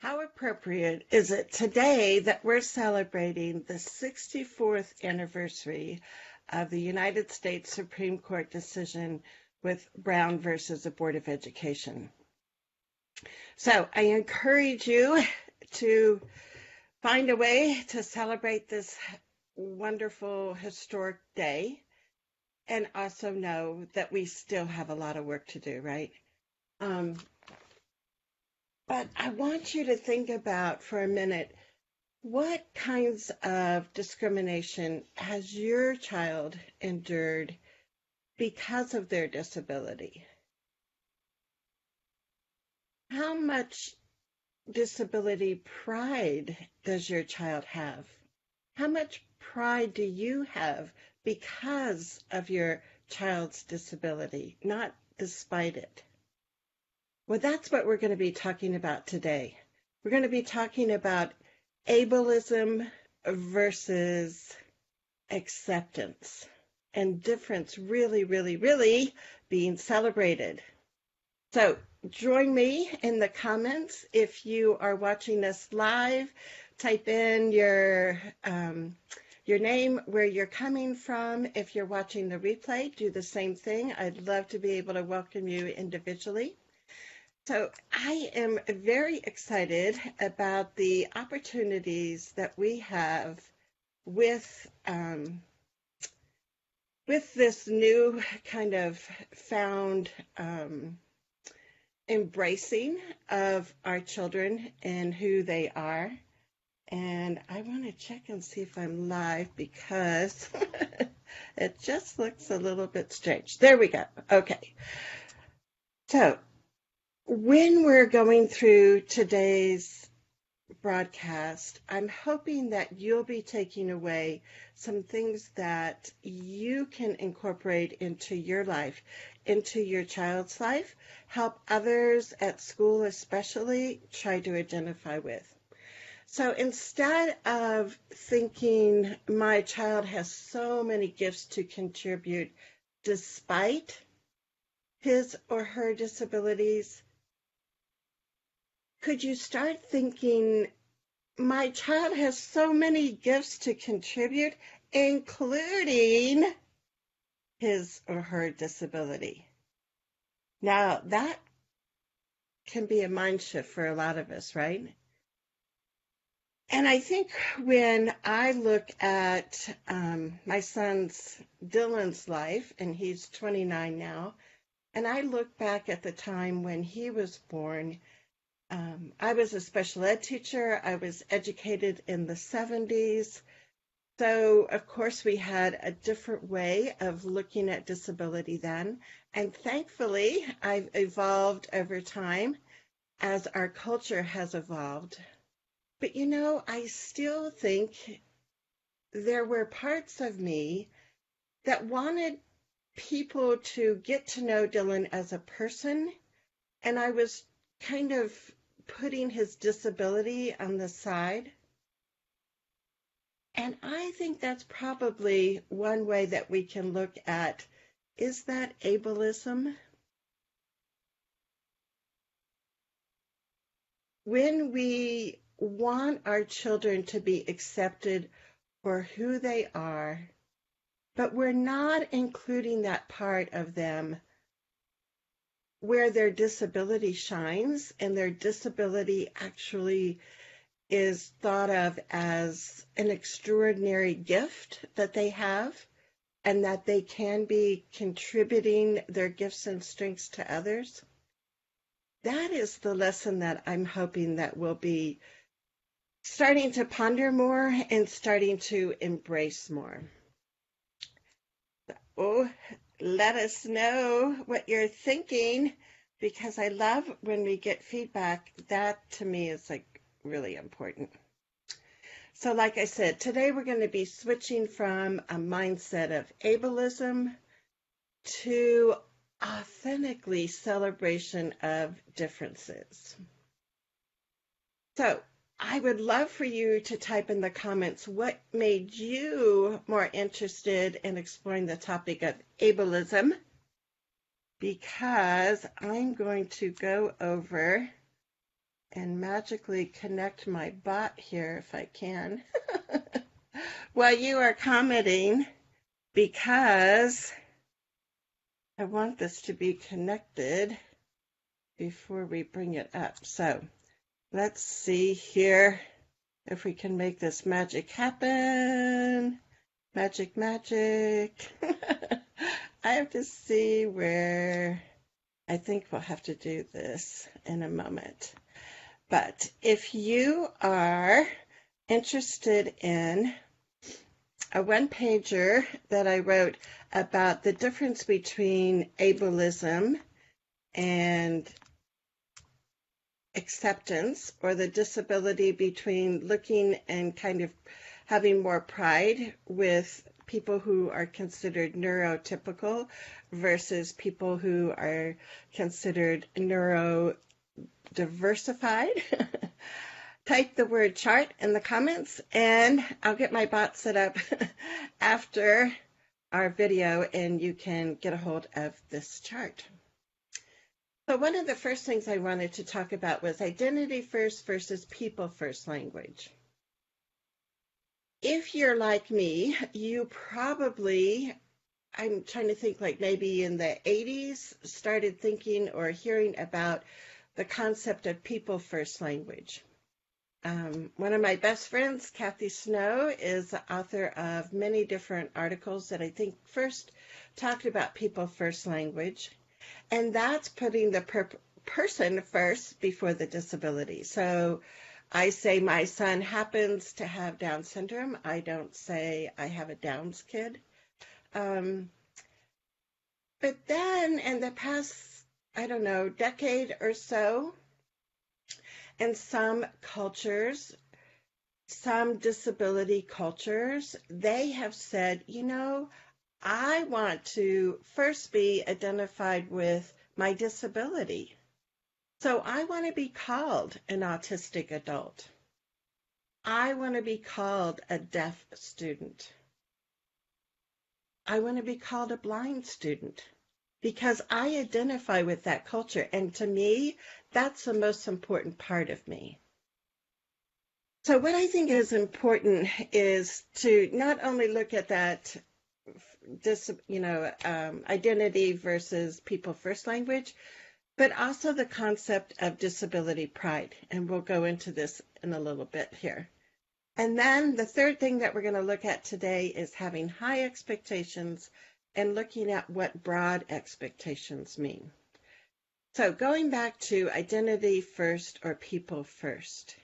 How appropriate is it today that we're celebrating the 64th anniversary of the United States Supreme Court decision with Brown versus the Board of Education? So I encourage you to find a way to celebrate this wonderful historic day and also know that we still have a lot of work to do, right? Um, but I want you to think about for a minute, what kinds of discrimination has your child endured because of their disability? How much disability pride does your child have? How much pride do you have because of your child's disability, not despite it? Well, that's what we're going to be talking about today. We're going to be talking about ableism versus acceptance and difference really being celebrated. So join me in the comments. If you are watching us live, type in your name, where you're coming from. If you're watching the replay, do the same thing. I'd love to be able to welcome you individually. So I am very excited about the opportunities that we have with this new kind of found embracing of our children and who they are. And I want to check and see if I'm live because it just looks a little bit strange. There we go. Okay. So when we're going through today's broadcast, I'm hoping that you'll be taking away some things that you can incorporate into your life, into your child's life, help others at school especially try to identify with. So instead of thinking my child has so many gifts to contribute despite his or her disabilities, could you start thinking my child has so many gifts to contribute, including his or her disability? Now, that can be a mind shift for a lot of us, right? And I think when I look at my son's Dylan's life, and he's 29 now, and I look back at the time when he was born, I was a special ed teacher. I was educated in the 70s. So, of course, we had a different way of looking at disability then. And thankfully, I've evolved over time as our culture has evolved. But, I still think there were parts of me that wanted people to get to know Dylan as a person. And I was kind of putting his disability on the side. And I think that's probably one way that we can look at, is that ableism? When we want our children to be accepted for who they are, but we're not including that part of them where their disability shines and their disability actually is thought of as an extraordinary gift that they have, and that they can be contributing their gifts and strengths to others. That is the lesson that I'm hoping that we'll be starting to ponder more and starting to embrace more. Oh, let us know what you're thinking, because I love when we get feedback. That to me is really important. So like I said, today we're going to be switching from a mindset of ableism to authentically celebration of differences. So I would love for you to type in the comments what made you more interested in exploring the topic of ableism, because I'm going to go over and magically connect my bot here if I can. While you are commenting, because I want this to be connected before we bring it up. So let's see here if we can make this magic happen. Magic, magic. I have to see where. I think we'll have to do this in a moment. But if you are interested in a one-pager that I wrote about the difference between ableism and acceptance, or the disability between looking and kind of having more pride with people who are considered neurotypical versus people who are considered neurodiversified. Type the word chart in the comments and I'll get my bot set up after our video and you can get a hold of this chart. So one of the first things I wanted to talk about was identity first versus people first language. If you're like me, you probably, I'm trying to think, like maybe in the 80s, started thinking or hearing about the concept of people first language. One of my best friends, Kathy Snow, is the author of many different articles that I think first talked about people first language. And that's putting the person first before the disability. So I say my son happens to have Down syndrome. I don't say I have a Downs kid. But then in the past, I don't know, decade or so, in some cultures, some disability cultures, they have said, you know, I want to first be identified with my disability. So I want to be called an autistic adult. I want to be called a deaf student. I want to be called a blind student because I identify with that culture. And to me, that's the most important part of me. So what I think is important is to not only look at that identity versus people first language, but also the concept of disability pride. And we'll go into this in a little bit here. And then the third thing that we're going to look at today is having high expectations and looking at what broad expectations mean. So going back to identity first or people first.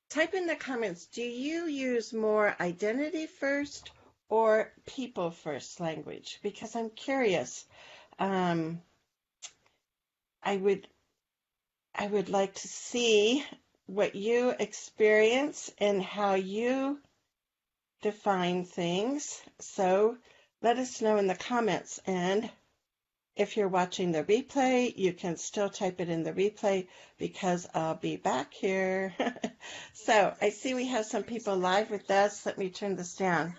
Type in the comments, do you use more identity first or people first language? Because I'm curious. I would like to see what you experience and how you define things. So let us know in the comments. And if you're watching the replay, you can still type it in the replay because I'll be back here. So I see we have some people live with us. Let me turn this down.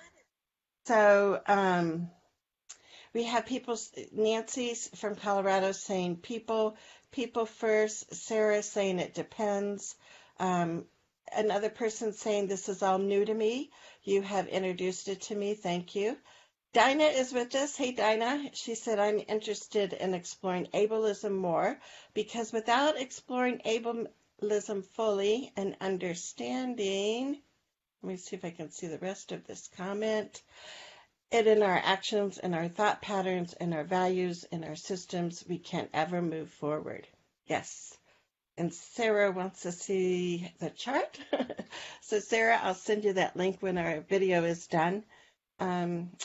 So we have people, Nancy from Colorado saying people first, Sarah saying it depends. Another person saying this is all new to me. You have introduced it to me. Thank you. Dinah is with us. Hey, Dinah. She said, I'm interested in exploring ableism more because without exploring ableism fully and understanding, let me see if I can see the rest of this comment, it in our actions, in our thought patterns, in our values, in our systems, we can't ever move forward. Yes. And Sarah wants to see the chart. So Sarah, I'll send you that link when our video is done.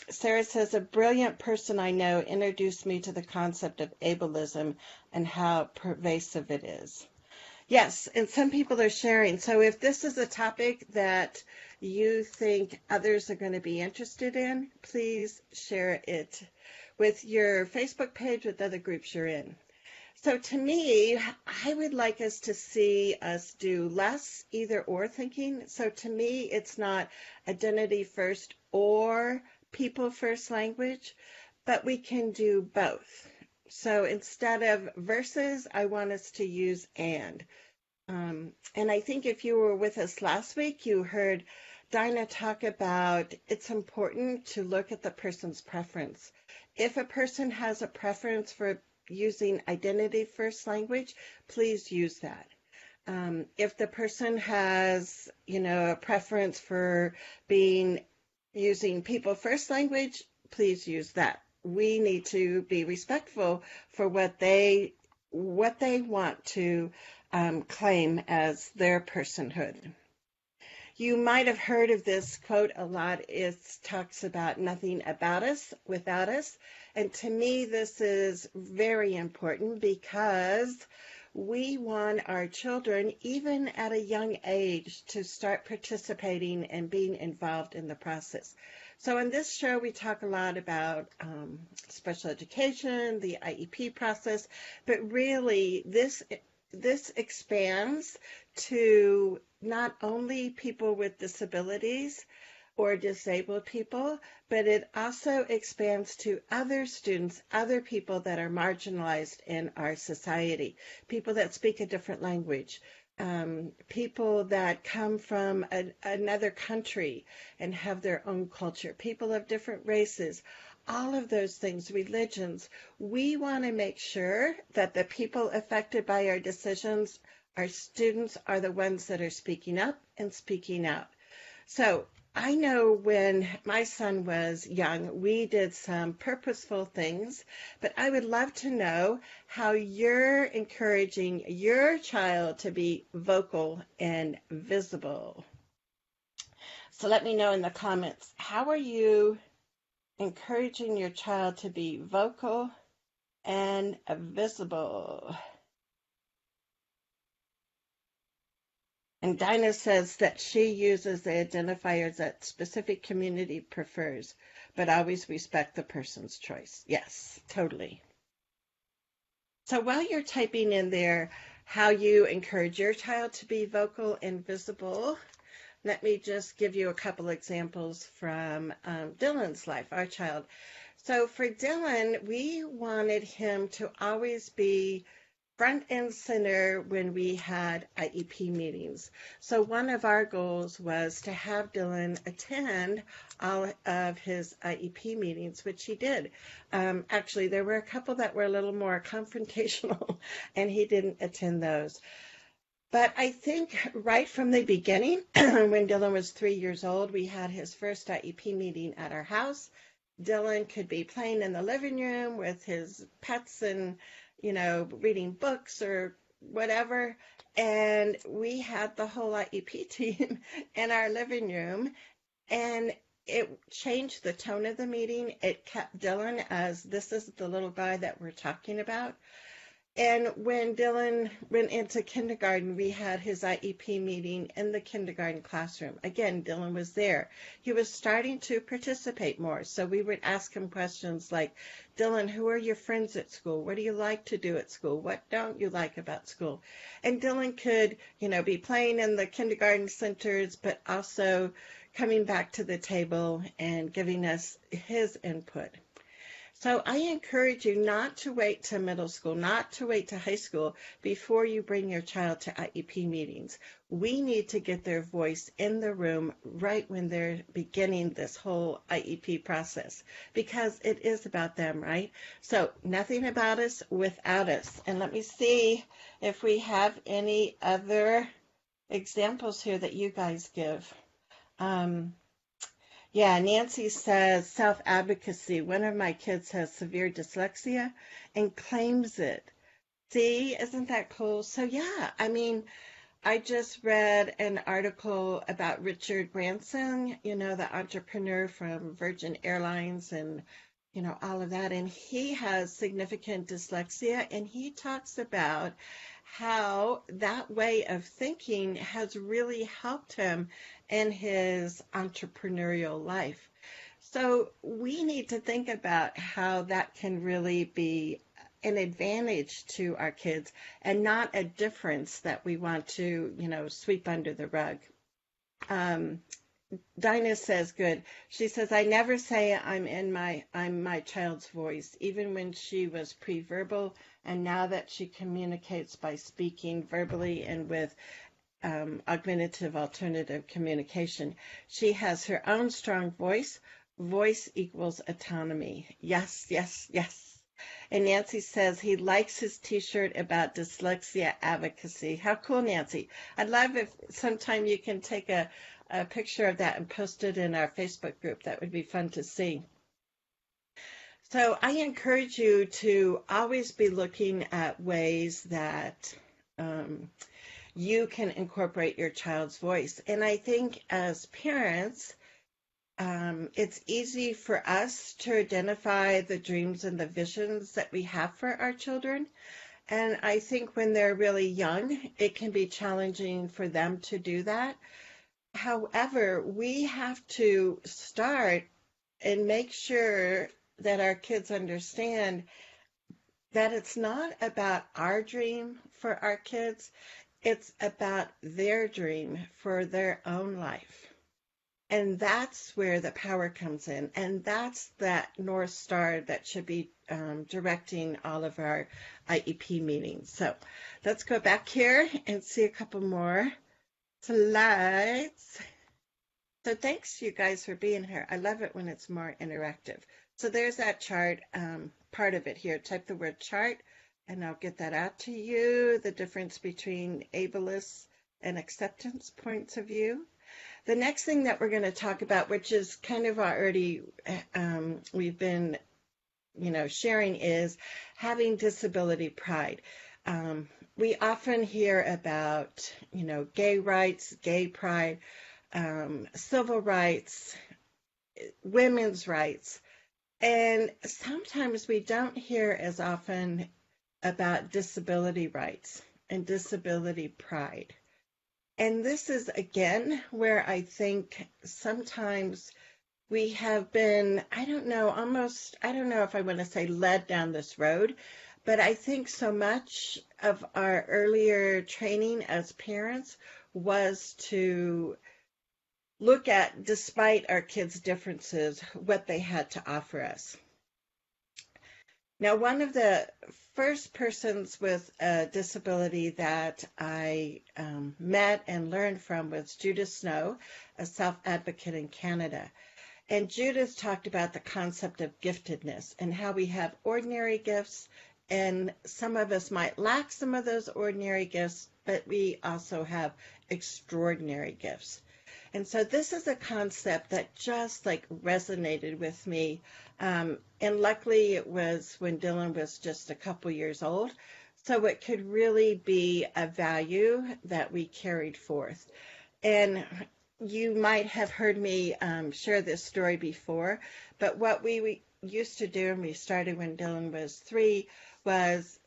Sarah says, a brilliant person I know introduced me to the concept of ableism and how pervasive it is. Yes, and some people are sharing. So if this is a topic that you think others are going to be interested in, please share it with your Facebook page, with other groups you're in. So to me, I would like us to see us do less either or thinking. So to me, it's not identity first or people first language, but we can do both. So instead of versus, I want us to use and. And I think if you were with us last week, you heard Dinah talk about it's important to look at the person's preference. If a person has a preference for using identity first language, please use that. If the person has, a preference for being using people first language, please use that. We need to be respectful for what they want to claim as their personhood. You might have heard of this quote a lot. It talks about nothing about us without us. And to me, this is very important because we want our children, even at a young age, to start participating and being involved in the process. So in this show, we talk a lot about special education, the IEP process, but really this expands to not only people with disabilities or disabled people, but it also expands to other students, other people that are marginalized in our society, people that speak a different language, people that come from another country and have their own culture, people of different races, all of those things, religions. We want to make sure that the people affected by our decisions, our students, are the ones that are speaking up and speaking out. So I know when my son was young, we did some purposeful things, but I would love to know how you're encouraging your child to be vocal and visible. So let me know in the comments, how are you encouraging your child to be vocal and visible? And Dinah says that she uses the identifiers that specific community prefers, but always respect the person's choice. Yes, totally. So while you're typing in there how you encourage your child to be vocal and visible, let me just give you a couple examples from Dylan's life, our child. So for Dylan, we wanted him to always be front and center when we had IEP meetings. So one of our goals was to have Dylan attend all of his IEP meetings, which he did. Actually, there were a couple that were a little more confrontational, and he didn't attend those. But I think right from the beginning, when Dylan was 3 years old, we had his first IEP meeting at our house. Dylan could be playing in the living room with his pets and, reading books or whatever. And we had the whole IEP team in our living room. And it changed the tone of the meeting. It kept Dylan as this is the little guy that we're talking about. And when Dylan went into kindergarten, we had his IEP meeting in the kindergarten classroom. Again, Dylan was there. He was starting to participate more. So we would ask him questions like, Dylan, who are your friends at school? What do you like to do at school? What don't you like about school? And Dylan could, be playing in the kindergarten centers, but also coming back to the table and giving us his input. So I encourage you not to wait to middle school, not to wait to high school before you bring your child to IEP meetings. We need to get their voice in the room right when they're beginning this whole IEP process because it is about them, right? So nothing about us without us. And let me see if we have any other examples here that you guys give. Yeah, Nancy says self-advocacy. One of my kids has severe dyslexia and claims it. See, isn't that cool? So yeah, I just read an article about Richard Branson, the entrepreneur from Virgin Airlines and, all of that. And he has significant dyslexia and he talks about how that way of thinking has really helped him in his entrepreneurial life. So we need to think about how that can really be an advantage to our kids and not a difference that we want to, sweep under the rug. Dinah says, good. She says, I never say I'm my child's voice, even when she was pre-verbal And now that she communicates by speaking verbally and with augmentative alternative communication, she has her own strong voice. Voice equals autonomy. Yes, yes, yes. And Nancy says he likes his t-shirt about dyslexia advocacy. How cool, Nancy. I'd love if sometime you can take a picture of that and post it in our Facebook group. That would be fun to see. So I encourage you to always be looking at ways that you can incorporate your child's voice. And I think as parents, it's easy for us to identify the dreams and the visions that we have for our children. And I think when they're really young, it can be challenging for them to do that. However, we have to start and make sure that our kids understand that it's not about our dream for our kids, it's about their dream for their own life. And that's where the power comes in. And that's that North Star that should be directing all of our IEP meetings. So let's go back here and see a couple more slides. So thanks you guys for being here. I love it when it's more interactive. So there's that chart, part of it here. Type the word chart and I'll get that out to you. The difference between ableist and acceptance points of view. The next thing that we're going to talk about, which is kind of already we've been, sharing, is having disability pride. We often hear about, gay rights, gay pride, civil rights, women's rights, and sometimes we don't hear as often about disability rights and disability pride. And this is, again, where I think sometimes we have been, I don't know if I want to say led down this road, but I think so much of our earlier training as parents was to look at, despite our kids' differences, what they had to offer us. Now, one of the first persons with a disability that I met and learned from was Judith Snow, a self-advocate in Canada. And Judith talked about the concept of giftedness and how we have ordinary gifts, and some of us might lack some of those ordinary gifts, but we also have extraordinary gifts. And so this is a concept that just resonated with me. And luckily it was when Dylan was just a couple years old. So it could really be a value that we carried forth. And you might have heard me share this story before, but what we used to do, and we started when Dylan was 3, was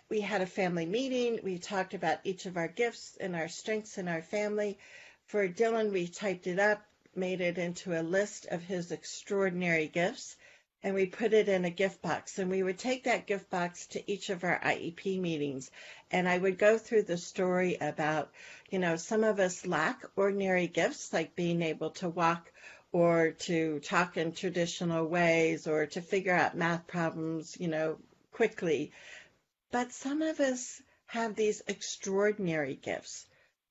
we had a family meeting. We talked about each of our gifts and our strengths in our family. For Dylan, we typed it up, made it into a list of his extraordinary gifts, and we put it in a gift box. And we would take that gift box to each of our IEP meetings. And I would go through the story about, some of us lack ordinary gifts, like being able to walk or to talk in traditional ways or to figure out math problems, quickly. But some of us have these extraordinary gifts,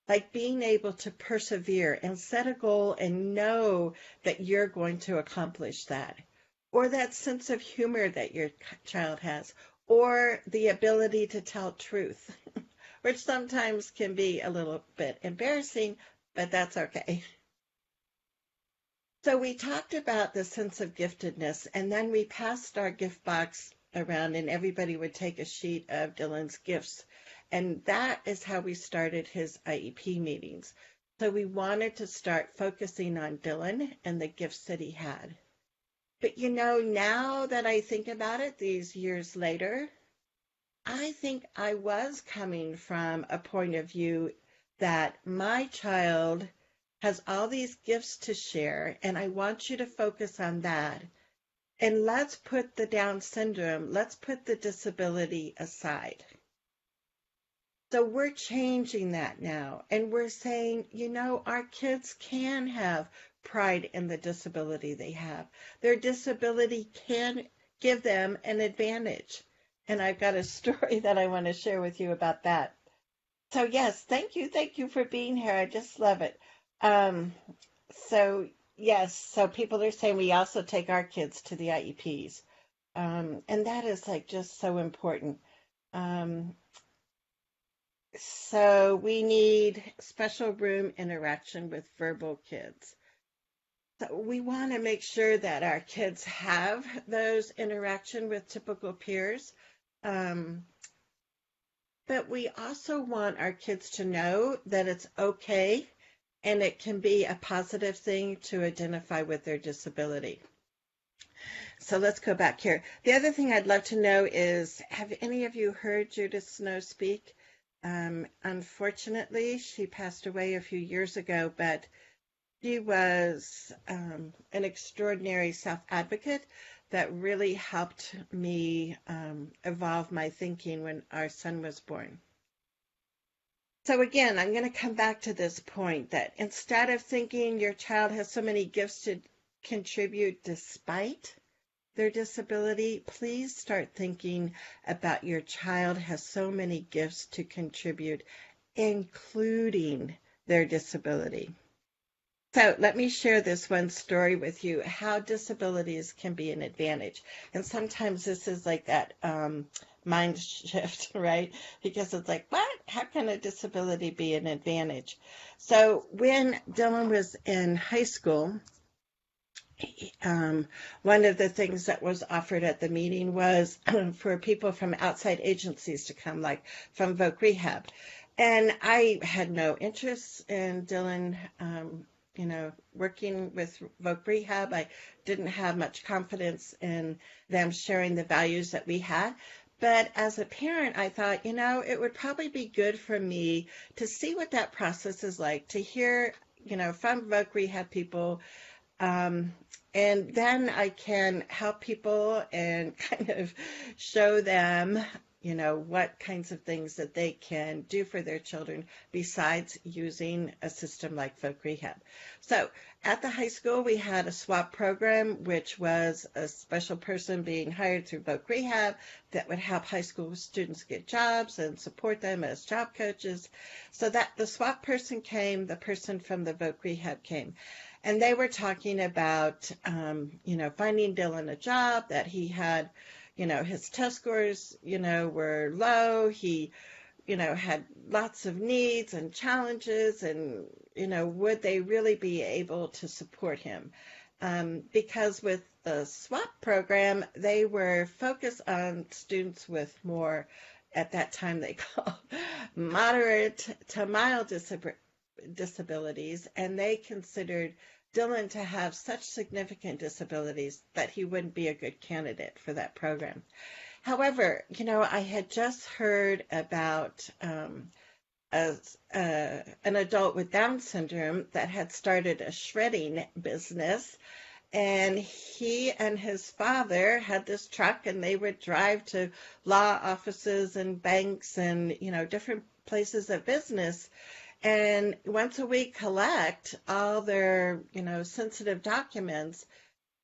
like being able to persevere and set a goal and know that you're going to accomplish that, or that sense of humor that your child has, or the ability to tell truth, which sometimes can be a little bit embarrassing, but that's okay. So we talked about the sense of giftedness, and then we passed our gift box around, and everybody would take a sheet of Dylan's gifts. And that is how we started his IEP meetings. So we wanted to start focusing on Dylan and the gifts that he had. But now that I think about it, these years later, I think I was coming from a point of view that my child has all these gifts to share, and I want you to focus on that. And let's put the Down syndrome, let's put the disability aside. So we're changing that now, and we're saying, our kids can have pride in the disability they have. Their disability can give them an advantage. And I've got a story that I want to share with you about that. So yes, thank you for being here. I just love it. Um, so yes, so people are saying we also take our kids to the IEPs, and that is like just so important. Um, so we need special room interaction with verbal kids. So we want to make sure that our kids have those interaction with typical peers. Um, but we also want our kids to know that it's okay and it can be a positive thing to identify with their disability. So let's go back here. The other thing I'd love to know is, have any of you heard Judith Snow speak? Unfortunately, she passed away a few years ago, but she was an extraordinary self-advocate that really helped me evolve my thinking when our son was born. So again, I'm going to come back to this point that instead of thinking your child has so many gifts to contribute despite their disability, please start thinking about your child has so many gifts to contribute, including their disability. So let me share this one story with you, how disabilities can be an advantage. And sometimes this is like that mind shift, right? Because it's like, what? How can a disability be an advantage? So when Dylan was in high school, one of the things that was offered at the meeting was for people from outside agencies to come, like from Voc Rehab. And I had no interest in Dylan, working with Voc Rehab. I didn't have much confidence in them sharing the values that we had. But as a parent, I thought, it would probably be good for me to see what that process is like, to hear, from Voc Rehab people, um, and then I can help people and kind of show them, what kinds of things that they can do for their children besides using a system like Folk Rehab. So at the high school, we had a swap program, which was a special person being hired through Folk Rehab that would help high school students get jobs and support them as job coaches. So that the swap person came, the person from the Folk Rehab came. And they were talking about, finding Dylan a job, that he had, his test scores, were low. He, had lots of needs and challenges, and, would they really be able to support him? Because with the SWAP program, they were focused on students with more, at that time they called moderate to mild disabilities, and they considered Dylan to have such significant disabilities that he wouldn't be a good candidate for that program. However, I had just heard about an adult with Down syndrome that had started a shredding business, and he and his father had this truck, and they would drive to law offices and banks and, different places of business, and once a week collect all their, sensitive documents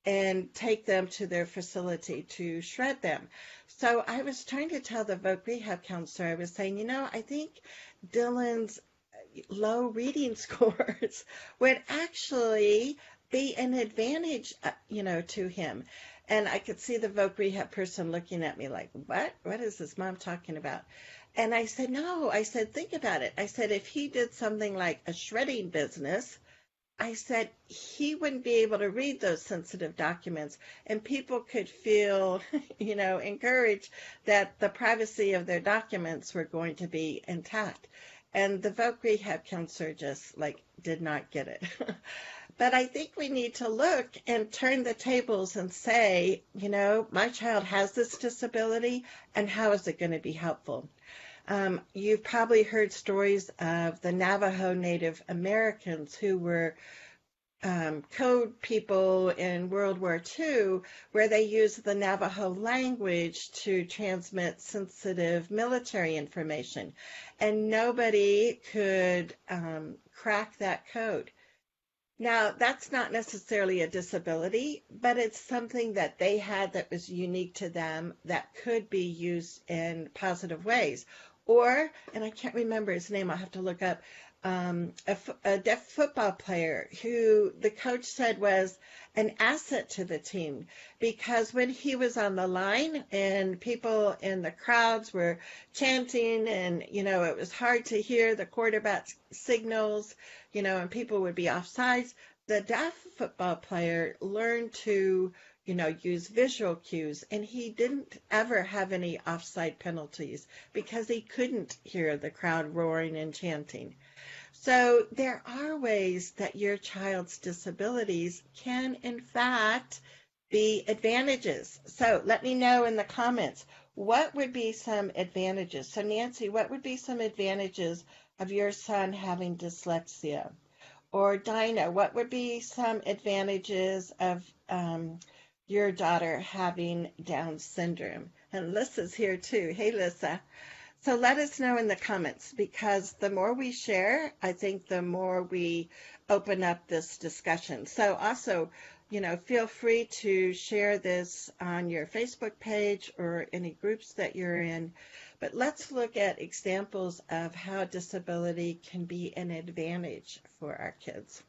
and take them to their facility to shred them. So I was trying to tell the Voc Rehab counselor, I was saying, I think Dylan's low reading scores would actually be an advantage, to him. And I could see the Voc Rehab person looking at me like, what? What is this mom talking about? And I said, no, I said, think about it. I said, if he did something like a shredding business, I said, he wouldn't be able to read those sensitive documents, and people could feel, encouraged that the privacy of their documents were going to be intact. And the Voc Rehab counselor just did not get it. But I think we need to look and turn the tables and say, my child has this disability, and how is it going to be helpful? You've probably heard stories of the Navajo Native Americans who were code people in World War II, where they used the Navajo language to transmit sensitive military information, and nobody could crack that code. Now, that's not necessarily a disability, but it's something that they had that was unique to them that could be used in positive ways. Or, and I can't remember his name, I'll have to look up, a deaf football player who the coach said was an asset to the team because when he was on the line and people in the crowds were chanting and, it was hard to hear the quarterback's signals, and people would be offsides, the deaf football player learned to, use visual cues, and he didn't ever have any offside penalties because he couldn't hear the crowd roaring and chanting. So there are ways that your child's disabilities can, in fact, be advantages. So let me know in the comments, what would be some advantages? So Nancy, what would be some advantages of your son having dyslexia? Or Dinah, what would be some advantages of your daughter having Down syndrome? And Lissa's here too. Hey, Lissa. So let us know in the comments because the more we share, I think the more we open up this discussion. So also, feel free to share this on your Facebook page or any groups that you're in. But let's look at examples of how disability can be an advantage for our kids.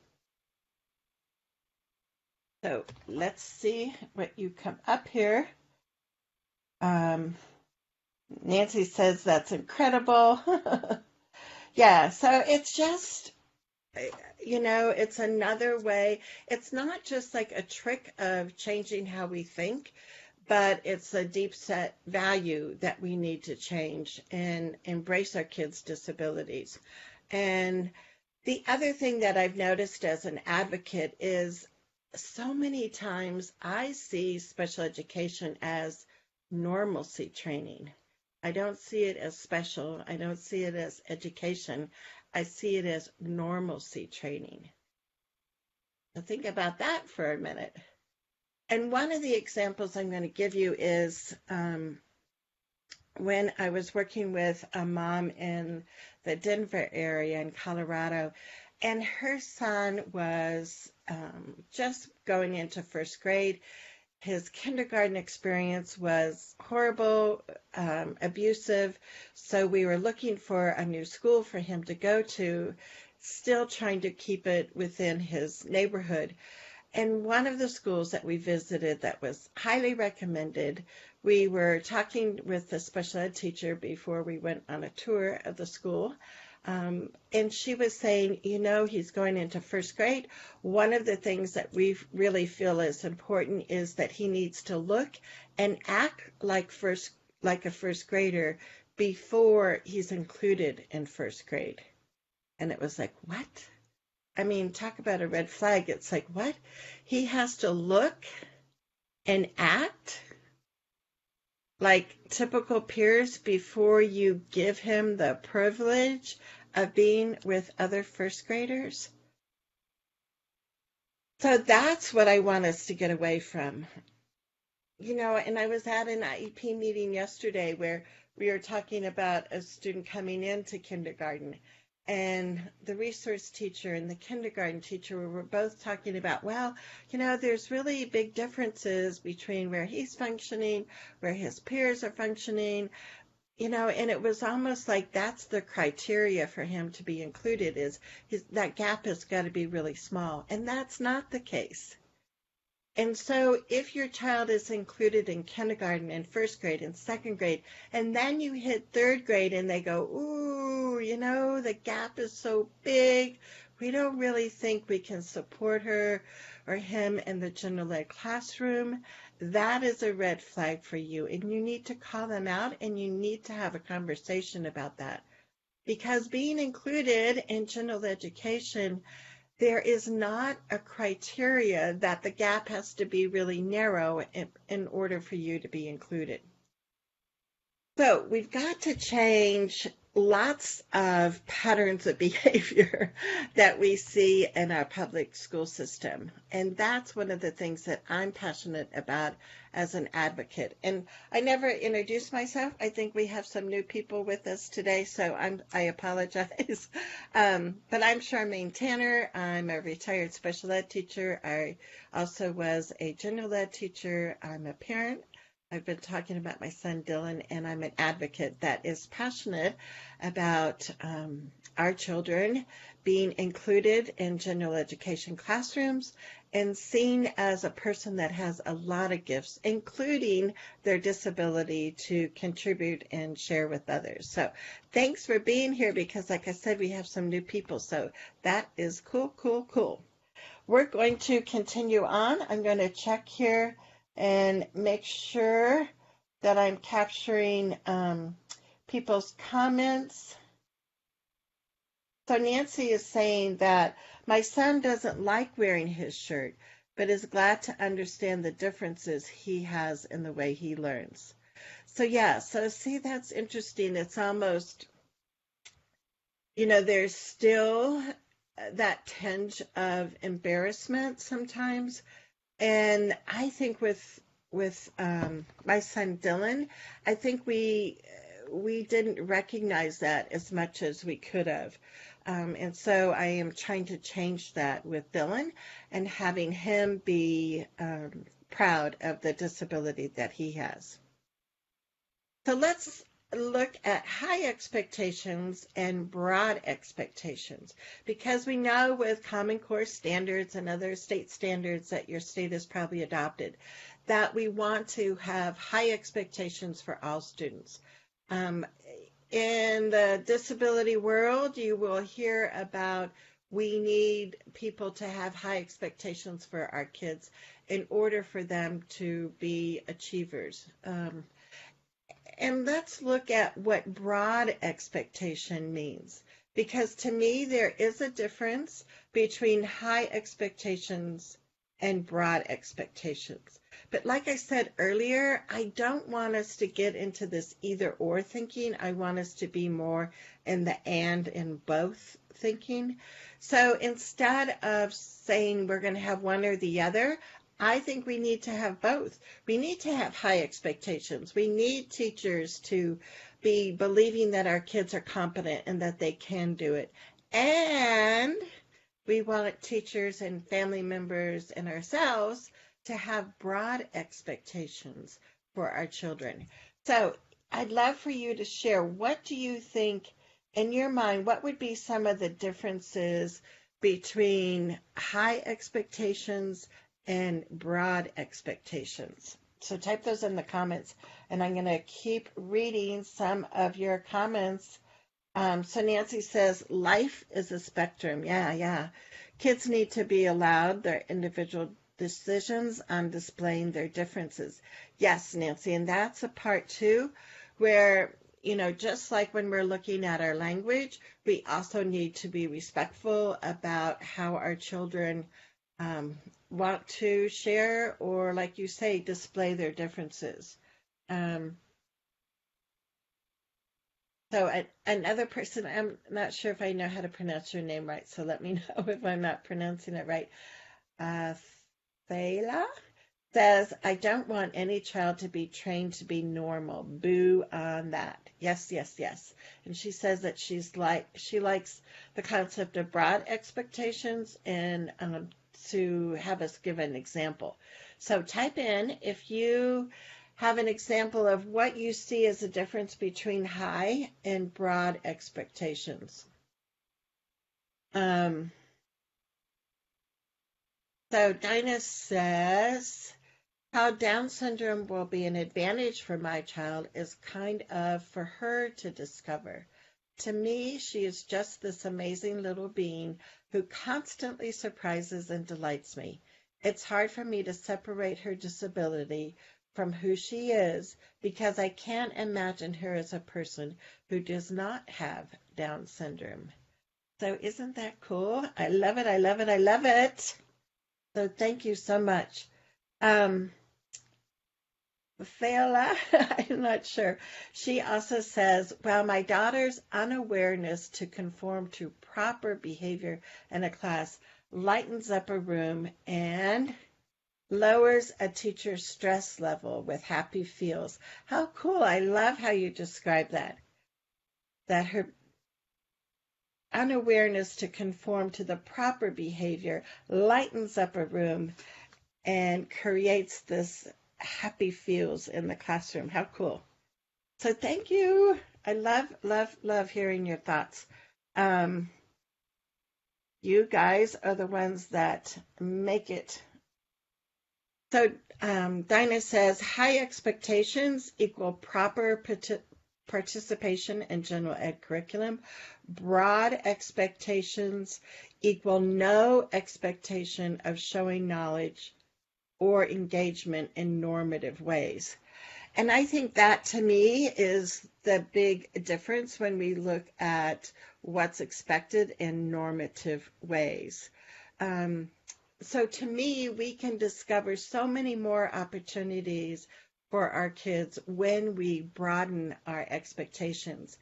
So let's see what you come up here. Nancy says that's incredible. Yeah, so it's just, it's another way. It's not just like a trick of changing how we think, but it's a deep set value that we need to change and embrace our kids' disabilities. And the other thing that I've noticed as an advocate is so many times I see special education as normalcy training. I don't see it as special. I don't see it as education. I see it as normalcy training. So think about that for a minute. And one of the examples I'm going to give you is when I was working with a mom in the Denver area in Colorado, and her son was just going into first grade. His kindergarten experience was horrible, abusive, so we were looking for a new school for him to go to, still trying to keep it within his neighborhood. And one of the schools that we visited that was highly recommended, we were talking with the special ed teacher before we went on a tour of the school. And she was saying, he's going into first grade. One of the things that we really feel is important is that he needs to look and act like a first grader before he's included in first grade. And it was like, what? I mean, talk about a red flag. It's like, what? He has to look and act like typical peers before you give him the privilege of being with other first graders. So that's what I want us to get away from. And I was at an IEP meeting yesterday where we were talking about a student coming into kindergarten, and the resource teacher and the kindergarten teacher were both talking about, well, there's really big differences between where he's functioning, where his peers are functioning, and it was almost like that's the criteria for him to be included is that gap has got to be really small, and that's not the case. And so if your child is included in kindergarten and first grade and second grade, and then you hit third grade and they go, ooh, the gap is so big, we don't really think we can support her or him in the general ed classroom, that is a red flag for you. And you need to call them out and you need to have a conversation about that. Because being included in general education, there is not a criteria that the gap has to be really narrow in order for you to be included. So we've got to change lots of patterns of behavior that we see in our public school system. And that's one of the things that I'm passionate about as an advocate. And I never introduced myself. I think we have some new people with us today, so I apologize. But I'm Charmaine Tanner. I'm a retired special ed teacher. I also was a general ed teacher. I'm a parent. I've been talking about my son Dylan, and I'm an advocate that is passionate about our children being included in general education classrooms and seen as a person that has a lot of gifts, including their disability to contribute and share with others. So thanks for being here because, like I said, we have some new people. So that is cool, cool, cool. We're going to continue on. I'm going to check here and make sure that I'm capturing people's comments. So Nancy is saying that my son doesn't like wearing his shirt, but is glad to understand the differences he has in the way he learns. So yeah, so see, that's interesting. It's almost, there's still that tinge of embarrassment sometimes. And I think with my son Dylan, I think we didn't recognize that as much as we could have. And so I am trying to change that with Dylan and having him be proud of the disability that he has. So let's look at high expectations and broad expectations because we know with Common Core standards and other state standards that your state has probably adopted that we want to have high expectations for all students. In the disability world, you will hear about we need people to have high expectations for our kids in order for them to be achievers. And let's look at what broad expectation means. Because to me, there is a difference between high expectations and broad expectations. But like I said earlier, I don't want us to get into this either or thinking. I want us to be more in the and both thinking. So instead of saying we're going to have one or the other, I think we need to have both. We need to have high expectations. We need teachers to be believing that our kids are competent and that they can do it. And we want teachers and family members and ourselves to have broad expectations for our children. So I'd love for you to share, what do you think in your mind, what would be some of the differences between high expectations and broad expectations? So type those in the comments, and I'm going to keep reading some of your comments. So Nancy says, life is a spectrum. Yeah. Kids need to be allowed their individual decisions on displaying their differences. Yes, Nancy, and that's a part too, where, just like when we're looking at our language, we also need to be respectful about how our children want to share or, like you say, display their differences. So another person, I'm not sure if I know how to pronounce your name right, so let me know if I'm not pronouncing it right. Thela says, I don't want any child to be trained to be normal. Boo on that. Yes. And she says that she likes the concept of broad expectations and to have us give an example. So type in if you have an example of what you see as a difference between high and broad expectations. So Dinah says, how Down syndrome will be an advantage for my child is kind of for her to discover. To me, she is just this amazing little being who constantly surprises and delights me. It's hard for me to separate her disability from who she is because I can't imagine her as a person who does not have Down syndrome. So isn't that cool? I love it. So thank you so much. Fela, I'm not sure. She also says, well, my daughter's unawareness to conform to proper behavior in a class lightens up a room and lowers a teacher's stress level with happy feels. How cool. I love how you describe that. That her unawareness to conform to the proper behavior lightens up a room and creates this happy feels in the classroom. How cool. So thank you. I love, love, love hearing your thoughts. Um, you guys are the ones that make it. So Dinah says high expectations equal proper participation in general ed curriculum. Broad expectations equal no expectation of showing knowledge or engagement in normative ways. And I think that to me is the big difference when we look at what's expected in normative ways. Um, so to me, we can discover so many more opportunities for our kids when we broaden our expectations.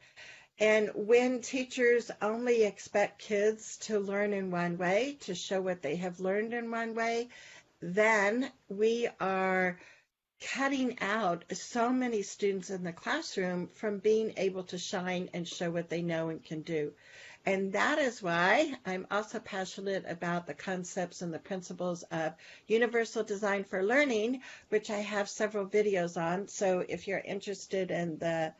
And when teachers only expect kids to learn in one way, to show what they have learned in one way, then we are cutting out so many students in the classroom from being able to shine and show what they know and can do. And that is why I'm also passionate about the concepts and the principles of universal design for learning, which I have several videos on. So if you're interested in the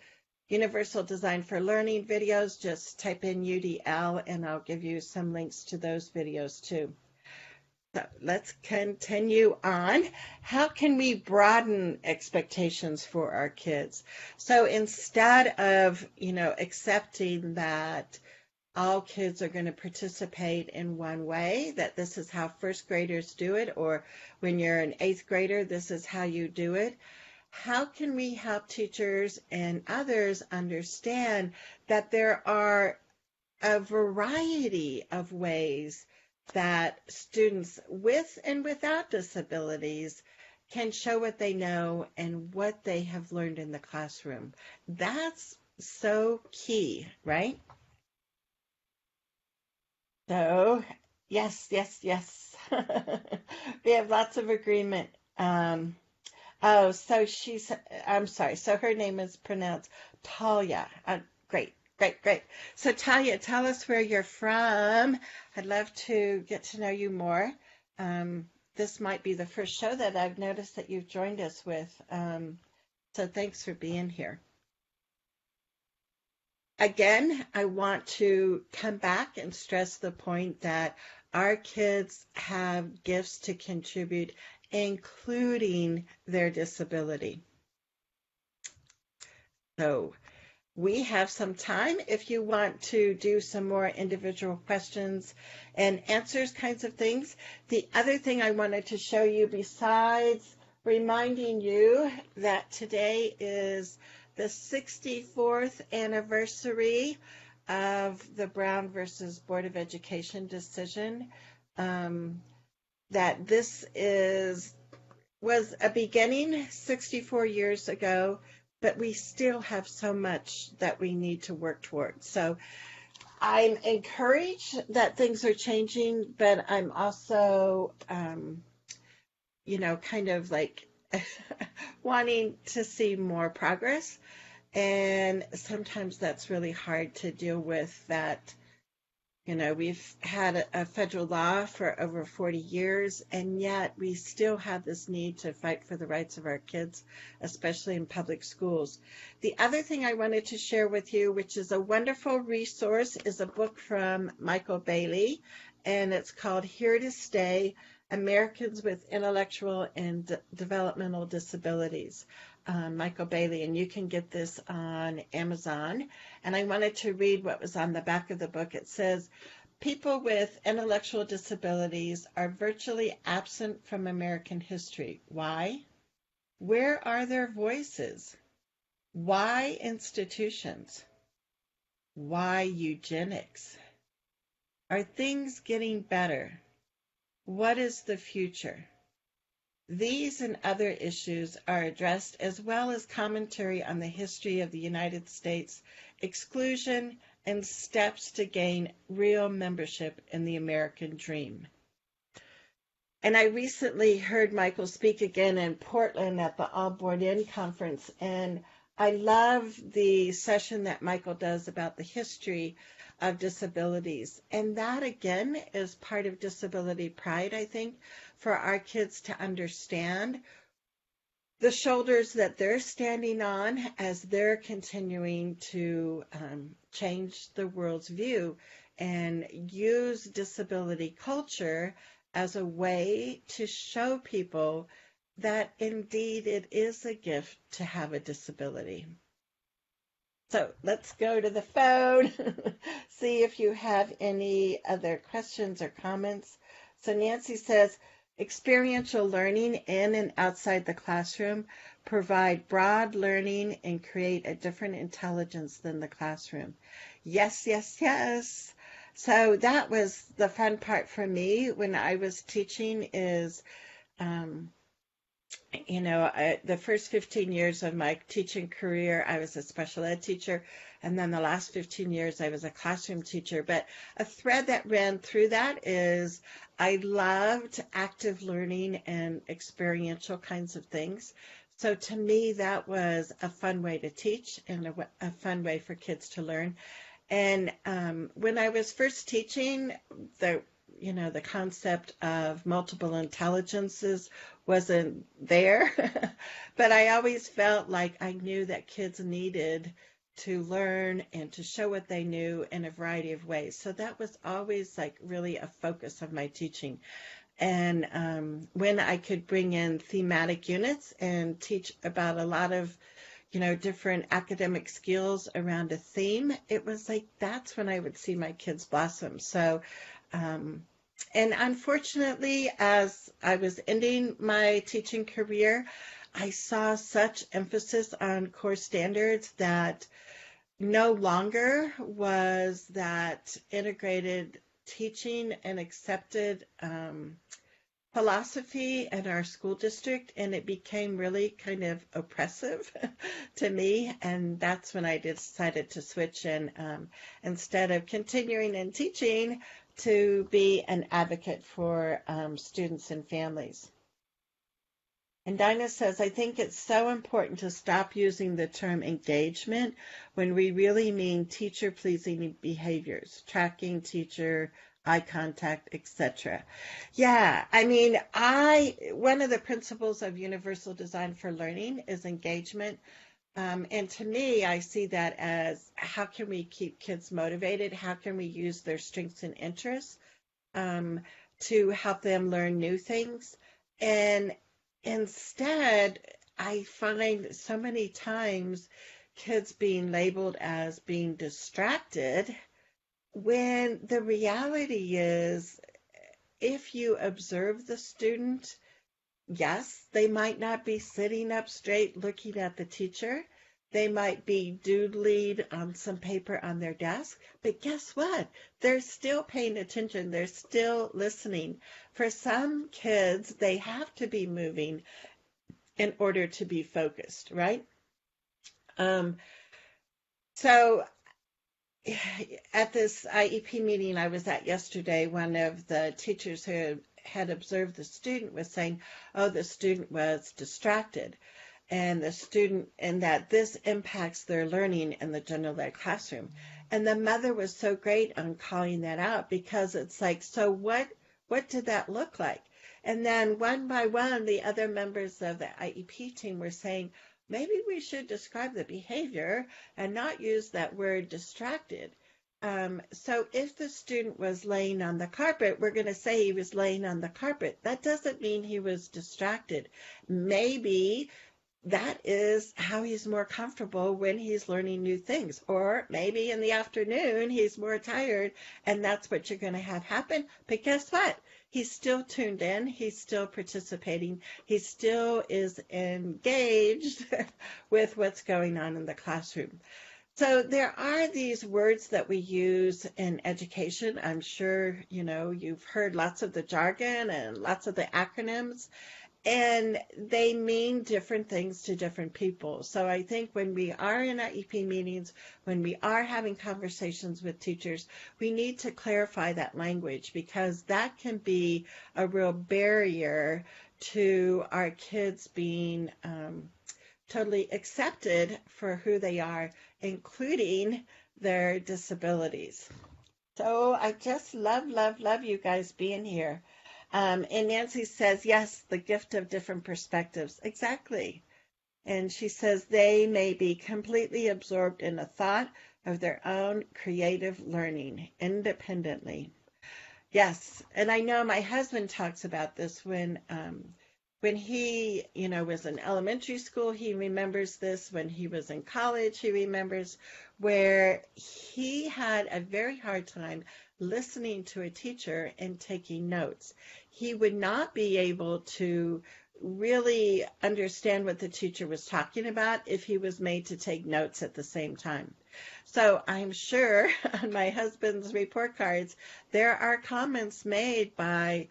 universal design for learning videos, just type in UDL and I'll give you some links to those videos too. So let's continue on. How can we broaden expectations for our kids? So instead of, accepting that all kids are going to participate in one way, that this is how first graders do it, or when you're an eighth grader, this is how you do it. How can we help teachers and others understand that there are a variety of ways that students with and without disabilities can show what they know and what they have learned in the classroom? That's so key, right? So, yes, yes, yes. We have lots of agreement. Um, oh, so I'm sorry. So her name is pronounced Talia. Great, great, great. So Talia, tell us where you're from. I'd love to get to know you more. This might be the first show that I've noticed that you've joined us with. So thanks for being here. Again, I want to come back and stress the point that our kids have gifts to contribute, including their disability. So we have some time if you want to do some more individual questions and answers kinds of things. The other thing I wanted to show you, besides reminding you that today is the 64th anniversary of the Brown versus Board of Education decision, that this was a beginning 64 years ago, but we still have so much that we need to work towards. So I'm encouraged that things are changing, but I'm also, kind of like wanting to see more progress. And sometimes that's really hard to deal with that. We've had a federal law for over 40 years, and yet we still have this need to fight for the rights of our kids, especially in public schools. The other thing I wanted to share with you, which is a wonderful resource, is a book from Michael Bailey, and it's called Here to Stay: Americans with Intellectual and Developmental Disabilities. Michael Bailey, and you can get this on Amazon. And I wanted to read what was on the back of the book. It says, people with intellectual disabilities are virtually absent from American history. Why? Where are their voices? Why institutions? Why eugenics? Are things getting better? What is the future? These and other issues are addressed, as well as commentary on the history of the United States exclusion and steps to gain real membership in the American dream. And I recently heard Michael speak again in Portland at the All Born In conference, and I love the session that Michael does about the history of disabilities. And that, again, is part of disability pride, I think, for our kids to understand the shoulders that they're standing on as they're continuing to change the world's view and use disability culture as a way to show people that indeed it is a gift to have a disability. So let's go to the phone, see if you have any other questions or comments. So Nancy says, experiential learning in and outside the classroom provide broad learning and create a different intelligence than the classroom. Yes, yes, yes. So that was the fun part for me when I was teaching is, the first 15 years of my teaching career, I was a special ed teacher. And then the last 15 years, I was a classroom teacher. But a thread that ran through that is I loved active learning and experiential kinds of things. So to me, that was a fun way to teach and a fun way for kids to learn. And when I was first teaching, the concept of multiple intelligences wasn't there, but I always felt like I knew that kids needed to learn and to show what they knew in a variety of ways. So that was always like really a focus of my teaching. And when I could bring in thematic units and teach about a lot of different academic skills around a theme, it was like that's when I would see my kids blossom. So, and unfortunately, as I was ending my teaching career, I saw such emphasis on core standards that no longer was that integrated teaching and accepted philosophy in our school district, and it became really kind of oppressive to me. And that's when I decided to switch and instead of continuing in teaching, to be an advocate for students and families. And Dinah says, I think it's so important to stop using the term engagement when we really mean teacher-pleasing behaviors, tracking teacher, eye contact, etc. Yeah, I mean, one of the principles of universal design for learning is engagement. And to me, I see that as how can we keep kids motivated? How can we use their strengths and interests to help them learn new things? And instead, I find so many times kids being labeled as being distracted when the reality is if you observe the student, yes, they might not be sitting up straight looking at the teacher. They might be doodling on some paper on their desk, but guess what? They're still paying attention. They're still listening. For some kids, they have to be moving in order to be focused, right? So at this IEP meeting I was at yesterday, one of the teachers who had observed the student was saying, oh, the student was distracted and that this impacts their learning in the general ed classroom. And the mother was so great on calling that out because it's like, so what did that look like? And then one by one, the other members of the IEP team were saying, maybe we should describe the behavior and not use that word distracted. So if the student was laying on the carpet, we're going to say he was laying on the carpet. That doesn't mean he was distracted. Maybe that is how he's more comfortable when he's learning new things. Or maybe in the afternoon, he's more tired, and that's what you're going to have happen. But guess what? He's still tuned in. He's still participating. He still is engaged with what's going on in the classroom. So there are these words that we use in education. I'm sure, you've heard lots of the jargon and lots of the acronyms. And they mean different things to different people. So I think when we are in our EP meetings, when we are having conversations with teachers, we need to clarify that language, because that can be a real barrier to our kids being totally accepted for who they are, including their disabilities. So I just love, love, love you guys being here. And Nancy says, yes, the gift of different perspectives. Exactly. And she says they may be completely absorbed in a thought of their own creative learning independently. Yes, and I know my husband talks about this when he, was in elementary school. He remembers this. When he was in college, he remembers where he had a very hard time listening to a teacher and taking notes. He would not be able to really understand what the teacher was talking about if he was made to take notes at the same time. So I'm sure on my husband's report cards, there are comments made by,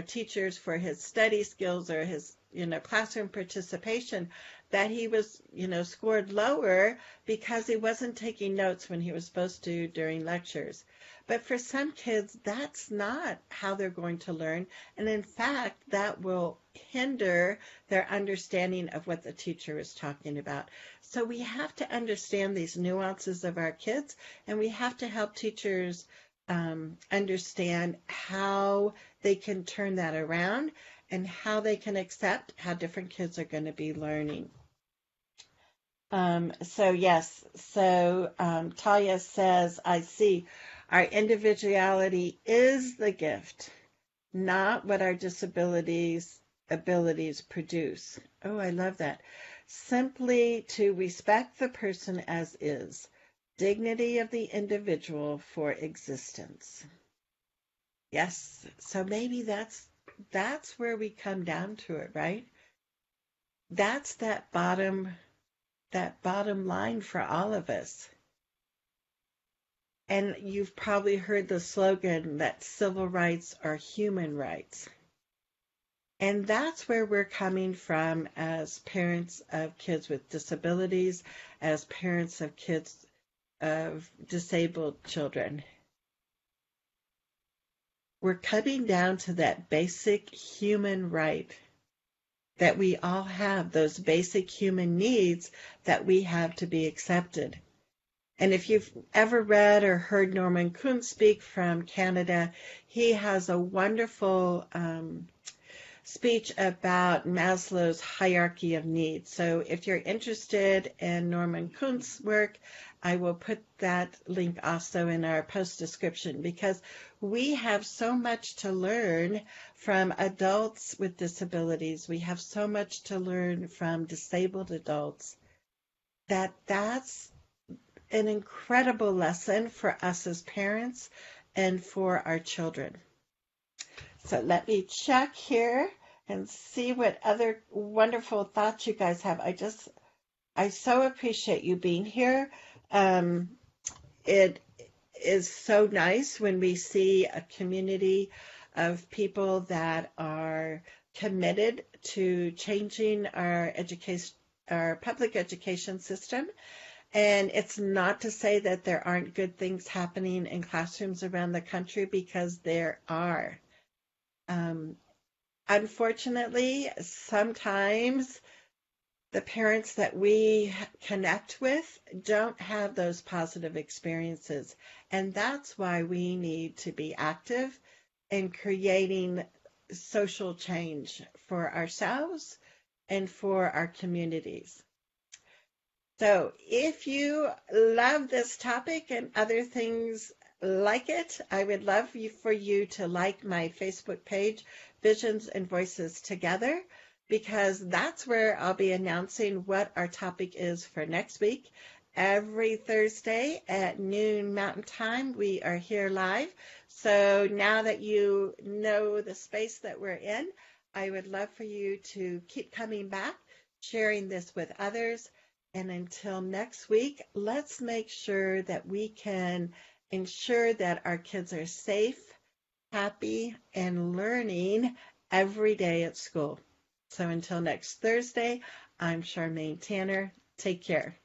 teachers for his study skills or his, classroom participation, that he was, scored lower because he wasn't taking notes when he was supposed to during lectures. But for some kids, that's not how they're going to learn. And in fact, that will hinder their understanding of what the teacher is talking about. So we have to understand these nuances of our kids, and we have to help teachers understand how they can turn that around and how they can accept how different kids are going to be learning. Talia says, I see. Our individuality is the gift, not what our abilities produce. Oh, I love that. Simply to respect the person as is, dignity of the individual for existence. Yes, so maybe that's where we come down to it, right? That's that bottom line for all of us. And you've probably heard the slogan that civil rights are human rights. And that's where we're coming from as parents of kids with disabilities, as parents of kids of disabled children. We're coming down to that basic human right that we all have, those basic human needs that we have to be accepted. And if you've ever read or heard Norman Kuntz speak from Canada, he has a wonderful speech about Maslow's hierarchy of needs. So if you're interested in Norman Kuntz's work, I will put that link also in our post description, because we have so much to learn from adults with disabilities. We have so much to learn from disabled adults, that's an incredible lesson for us as parents and for our children. So let me check here and see what other wonderful thoughts you guys have. I so appreciate you being here. It is so nice when we see a community of people that are committed to changing our public education system. And it's not to say that there aren't good things happening in classrooms around the country, because there are. Unfortunately, sometimes the parents that we connect with don't have those positive experiences. And that's why we need to be active in creating social change for ourselves and for our communities. So if you love this topic and other things like it, I would love for you to like my Facebook page, Visions and Voices Together, because that's where I'll be announcing what our topic is for next week. Every Thursday at noon Mountain Time, we are here live. So now that you know the space that we're in, I would love for you to keep coming back, sharing this with others. And until next week, let's make sure that we can ensure that our kids are safe, happy, and learning every day at school. So until next Thursday, I'm Charmaine Tanner. Take care.